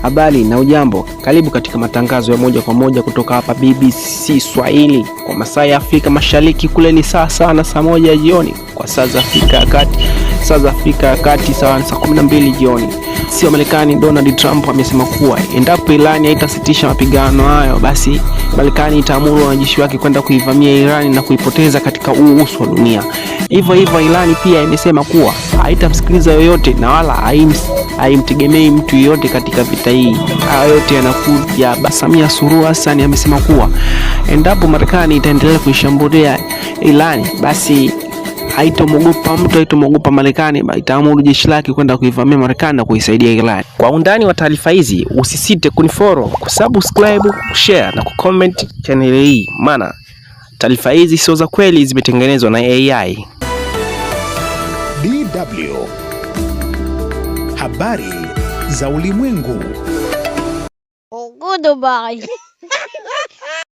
Habari na ujambo, karibu katika matangazo ya moja kwa moja kutoka hapa BBC Swahili. Kwa masaa ya Afrika Mashariki kule ni saa 1 jioni, kwa saa za Afrika ya Kati sawa na saa 12 jioni. Sio Marekani, Donald Trump amesema kuwa endapo Iran haitasitisha mapigano hayo, basi Marekani itaamuru wanajeshi wake kwenda kuivamia Iran na kuipoteza katika uso wa dunia. Hivyo Iran pia imesema kuwa haitamsikiliza yoyote na wala haimtegemei mtu yoyote katika vita hii. Hayo yote yanakuja Samia Suluhu Hassan amesema kuwa endapo Marekani itaendelea kuishambulia Iran, basi haitomogopa Marekani, itaamuru jeshi lake kwenda kuivamia Marekani na kuisaidia Iran. Kwa undani wa taarifa hizi, usisite kunifollow, kusubscribe, kushare na kucomment channel hii, maana taarifa hizi sio za kweli, zimetengenezwa na AI. DW Habari za Ulimwengu. Goodbye.